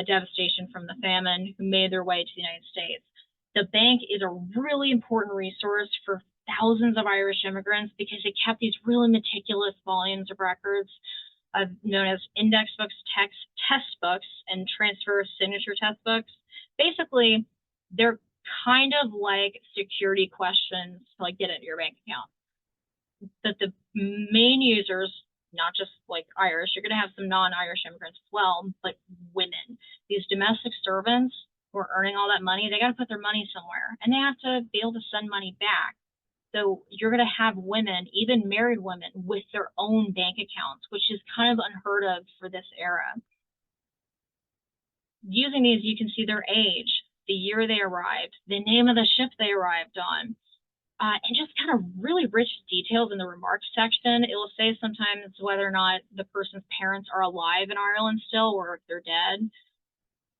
devastation from the famine who made their way to the United States. The bank is a really important resource for thousands of Irish immigrants because it kept these really meticulous volumes of records known as index books, test books, and transfer signature test books. Basically, they're kind of like security questions to like get into your bank account. But the main users, not just like Irish, you're going to have some non-Irish immigrants as well, but women. These domestic servants who are earning all that money, they got to put their money somewhere, and they have to be able to send money back. So you're going to have women, even married women, with their own bank accounts, which is kind of unheard of for this era. Using these, you can see their age, the year they arrived, the name of the ship they arrived on, and just kind of really rich details in the remarks section. It will say sometimes whether or not the person's parents are alive in Ireland still or if they're dead.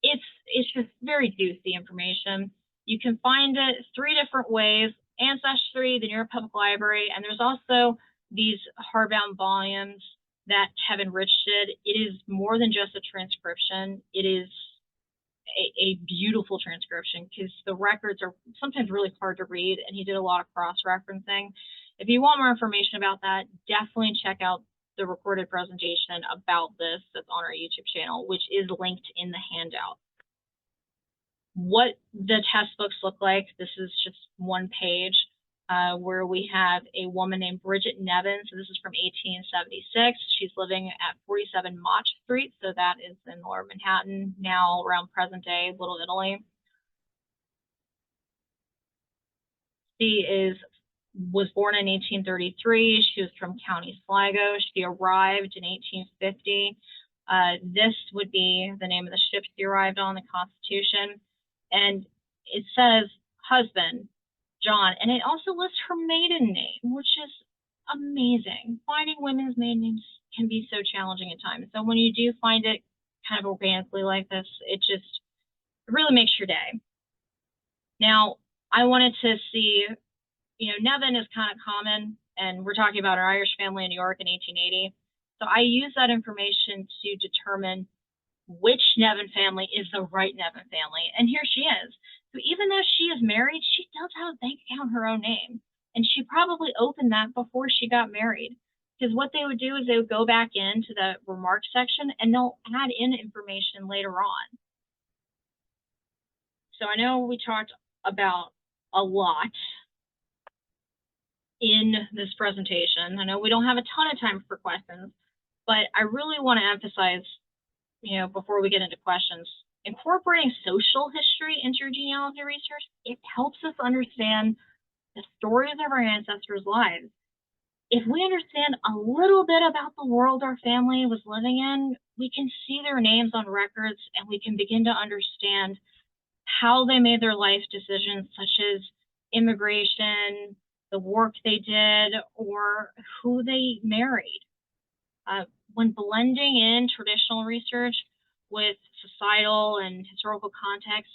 It's just very juicy information. You can find it 3 different ways: Ancestry, the New York Public Library, and there's also these hardbound volumes that have enriched it. It is more than just a transcription. It is a beautiful transcription because the records are sometimes really hard to read, and he did a lot of cross-referencing. If you want more information about that, definitely check out the recorded presentation about this that's on our YouTube channel, which is linked in the handout. What the test books look like, this is just one page where we have a woman named Bridget Nevin. So this is from 1876. She's living at 47 Mott Street. So that is in Lower Manhattan, now around present day Little Italy. She was born in 1833. She was from County Sligo. She arrived in 1850. This would be the name of the ship she arrived on, the Constitution. And it says husband, John, and it also lists her maiden name, which is amazing. Finding women's maiden names can be so challenging at times. So when you do find it kind of organically like this, it really makes your day. Now, I wanted to see, Nevin is kind of common, and we're talking about an Irish family in New York in 1880. So I use that information to determine which Nevin family is the right Nevin family. And here she is. So even though she is married, she does have a bank account in her own name. And she probably opened that before she got married. Because what they would do is they would go back into the remarks section and they'll add in information later on. So I know we talked about a lot in this presentation. I know we don't have a ton of time for questions, but I really want to emphasize, before we get into questions, incorporating social history into your genealogy research, it helps us understand the stories of our ancestors' lives. If we understand a little bit about the world our family was living in, we can see their names on records and we can begin to understand how they made their life decisions, such as immigration, the work they did, or who they married. When blending in traditional research with societal and historical context,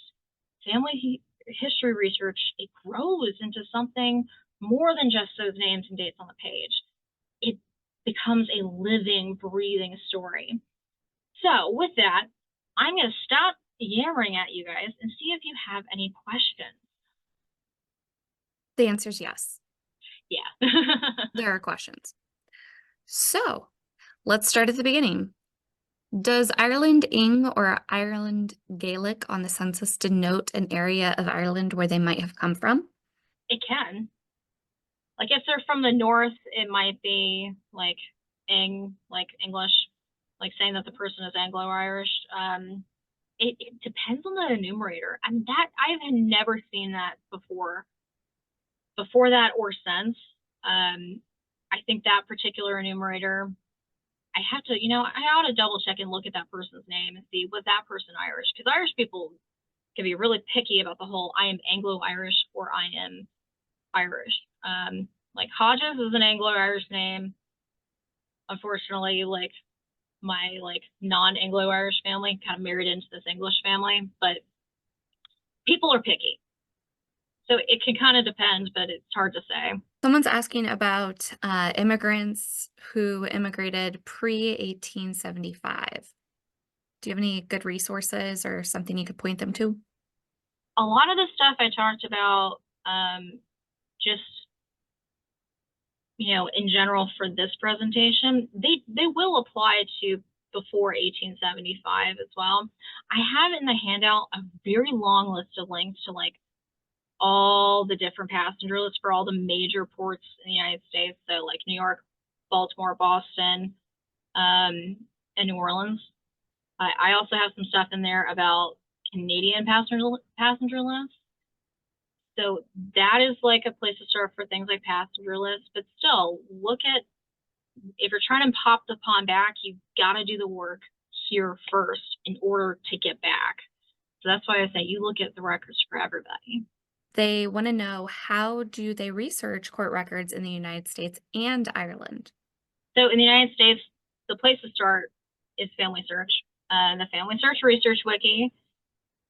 family history research, it grows into something more than just those names and dates on the page. It becomes a living, breathing story. So with that, I'm going to stop yammering at you guys and see if you have any questions. The answer is yes. Yeah. There are questions. So let's start at the beginning. Does Ireland Ing or Ireland Gaelic on the census denote an area of Ireland where they might have come from? It can. Like if they're from the north, it might be like Ing, like English. like saying that the person is Anglo-Irish. It depends on the enumerator. I mean, that I have never seen that before that or since. I think that particular enumerator, I have to, I ought to double check and look at that person's name and see, was that person Irish? Because Irish people can be really picky about the whole I am Anglo-Irish or I am Irish. Like Hodges is an Anglo-Irish name. Unfortunately, like my non-Anglo-Irish family kind of married into this English family, but people are picky. So it can kind of depend, but it's hard to say. Someone's asking about immigrants who immigrated pre-1875. Do you have any good resources or something you could point them to? A lot of the stuff I talked about, just in general for this presentation, they will apply to before 1875 as well. I have in the handout a very long list of links to like all the different passenger lists for all the major ports in the United States. So like New York, Baltimore, Boston, and New Orleans. I also have some stuff in there about Canadian passenger lists. So that is like a place to start for things like passenger lists, but still look at, if you're trying to pop the pond back, you've got to do the work here first in order to get back. So that's why I say you look at the records for everybody. They want to know, how do they research court records in the United States and Ireland? So in the United States, the place to start is Family Search. The Family Search Research Wiki.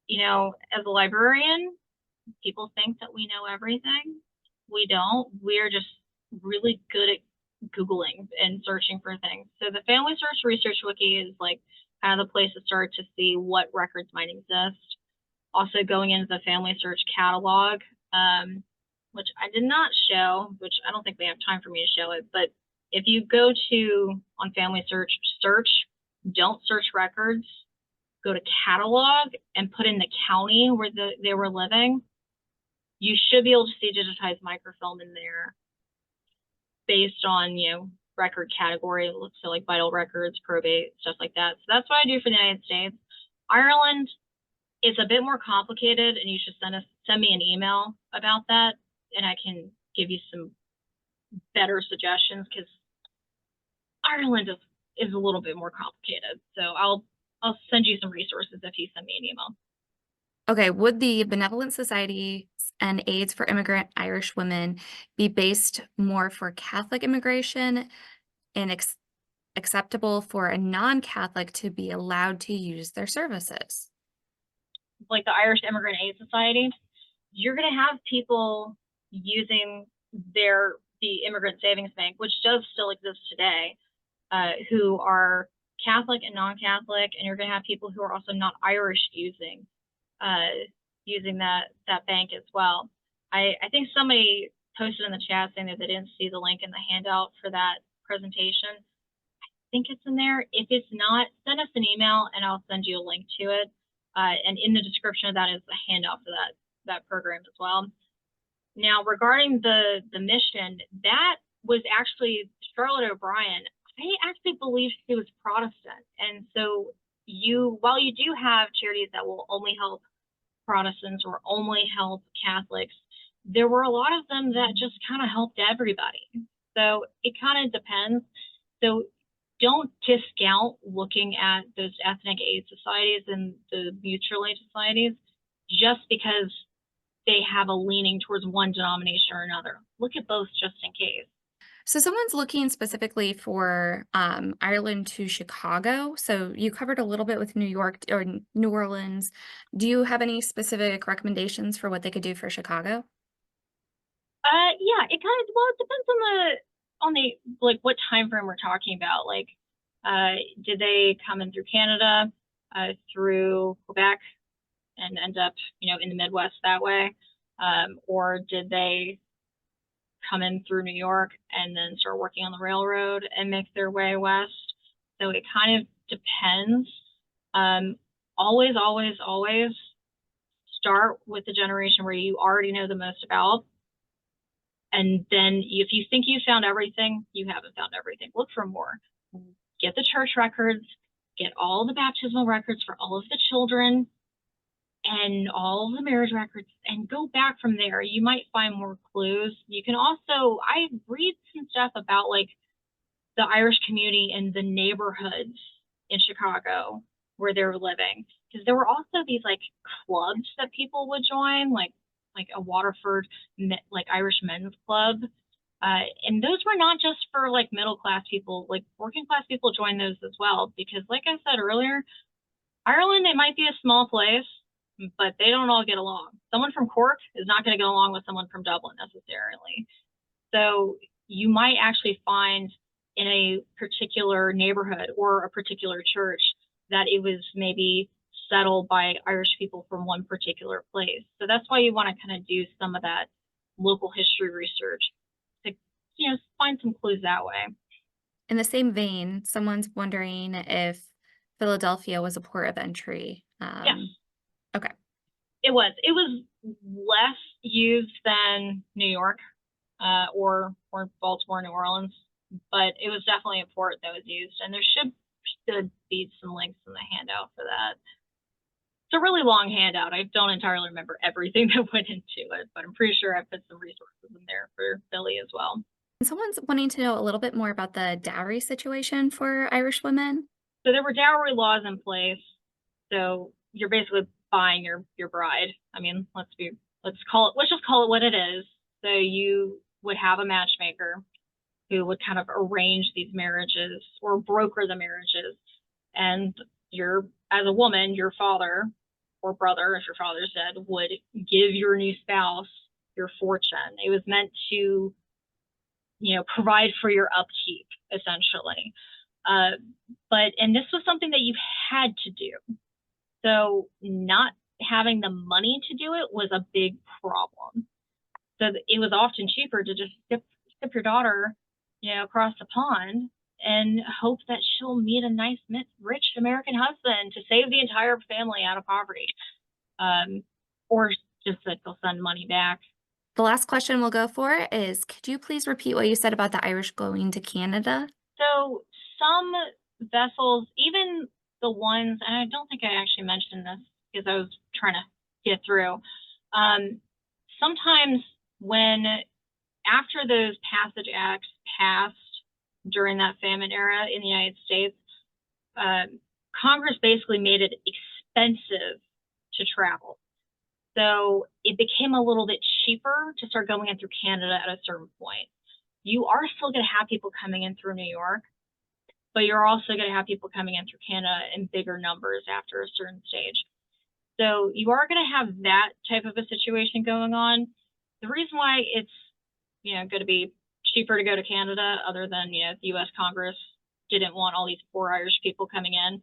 As a librarian, people think that we know everything. We don't. We're just really good at Googling and searching for things. So the Family Search Research Wiki is like kind of the place to start to see what records might exist. Also going into the Family Search catalog, which I did not show, which I don't think we have time for me to show it, but if you go to, on Family Search, don't search records, go to catalog and put in the county where they were living, you should be able to see digitized microfilm in there based on, record category. It looks like vital records, probate, stuff like that. So that's what I do for the United States. Ireland is a bit more complicated, and you should send me an email about that, and I can give you some better suggestions, because Ireland is a little bit more complicated. So I'll send you some resources if you send me an email. Okay, would the Benevolent Society and Aids for Immigrant Irish Women be based more for Catholic immigration and acceptable for a non-Catholic to be allowed to use their services? Like the Irish Immigrant Aid Society, you're going to have people using the Immigrant Savings Bank, which does still exist today, who are Catholic and non-Catholic, and you're going to have people who are also not Irish using that bank as well. I think somebody posted in the chat saying that they didn't see the link in the handout for that presentation. I think it's in there. If it's not, send us an email and I'll send you a link to it. And in the description of that is the handout for that program as well. Now, regarding the mission, that was actually Charlotte O'Brien. I actually believe she was Protestant, and so while you do have charities that will only help Protestants or only help Catholics, there were a lot of them that just kind of helped everybody. So it kind of depends. So don't discount looking at those ethnic aid societies and the mutual aid societies just because they have a leaning towards one denomination or another. Look at both just in case. So someone's looking specifically for Ireland to Chicago. So you covered a little bit with New York or New Orleans. Do you have any specific recommendations for what they could do for Chicago? Yeah, it depends on the like what time frame we're talking about. Like, did they come in through Canada, through Quebec, and end up, in the Midwest that way? Or did they come in through New York and then start working on the railroad and make their way west? So it kind of depends. Always, always, always start with the generation where you already know the most about. And then if you think you found everything, you haven't found everything. Look for more. Get the church records, get all the baptismal records for all of the children and all of the marriage records and go back from there. You might find more clues. You can also, I read some stuff about like the Irish community in the neighborhoods in Chicago where they were living. Because there were also these like clubs that people would join, like a Waterford like Irish men's club. And those were not just for like middle class people, like working class people joined those as well. Because like I said earlier, Ireland, it might be a small place, but they don't all get along. Someone from Cork is not going to get along with someone from Dublin necessarily. So you might actually find in a particular neighborhood or a particular church that it was maybe settled by Irish people from one particular place. So that's why you want to kind of do some of that local history research to, find some clues that way. In the same vein, someone's wondering if Philadelphia was a port of entry. Yes, Okay. it was. It was less used than New York or Baltimore, New Orleans, but it was definitely a port that was used, and there should be some links in the handout for that. It's a really long handout. I don't entirely remember everything that went into it, but I'm pretty sure I put some resources in there for Philly as well. Someone's wanting to know a little bit more about the dowry situation for Irish women. So there were dowry laws in place. So you're basically buying your bride. I mean, let's just call it what it is. So you would have a matchmaker who would kind of arrange these marriages or broker the marriages. And as a woman, your father or brother, if your father's dead, would give your new spouse your fortune. It was meant to, provide for your upkeep, essentially. And this was something that you had to do. So not having the money to do it was a big problem. So it was often cheaper to just ship your daughter, across the pond and hope that she'll meet a nice, rich American husband to save the entire family out of poverty. Or just that they'll send money back. The last question we'll go for is, could you please repeat what you said about the Irish going to Canada? So some vessels, even the ones, and I don't think I actually mentioned this because I was trying to get through. Sometimes after those Passage Acts passed during that famine era in the United States, Congress basically made it expensive to travel. So it became a little bit cheaper to start going in through Canada at a certain point. You are still going to have people coming in through New York, but you're also going to have people coming in through Canada in bigger numbers after a certain stage. So you are going to have that type of a situation going on. The reason why it's, going to be cheaper to go to Canada, other than, the U.S. Congress didn't want all these poor Irish people coming in,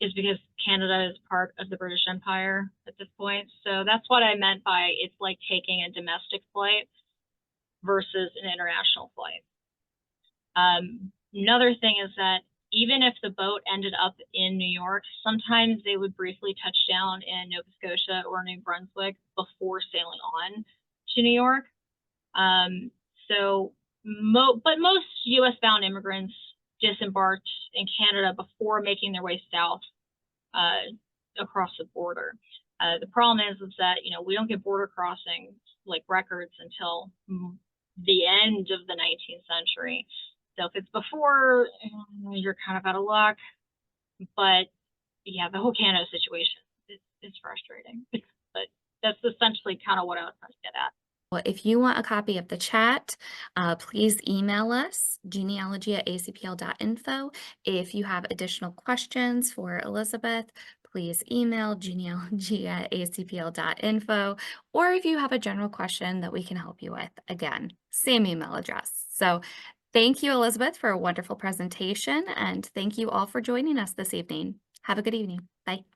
is because Canada is part of the British Empire at this point. So that's what I meant by it's like taking a domestic flight versus an international flight. Another thing is that even if the boat ended up in New York, sometimes they would briefly touch down in Nova Scotia or New Brunswick before sailing on to New York. But most U.S. bound immigrants disembarked in Canada before making their way south across the border. The problem is that, we don't get border crossing like records until the end of the 19th century. So if it's before, you're kind of out of luck. But yeah, the whole Canada situation is frustrating. But that's essentially kind of what I was trying to get at. Well, if you want a copy of the chat, please email us, genealogy@acpl.info. If you have additional questions for Elizabeth, please email genealogy@acpl.info. Or if you have a general question that we can help you with, again, same email address. So thank you, Elizabeth, for a wonderful presentation, and thank you all for joining us this evening. Have a good evening. Bye.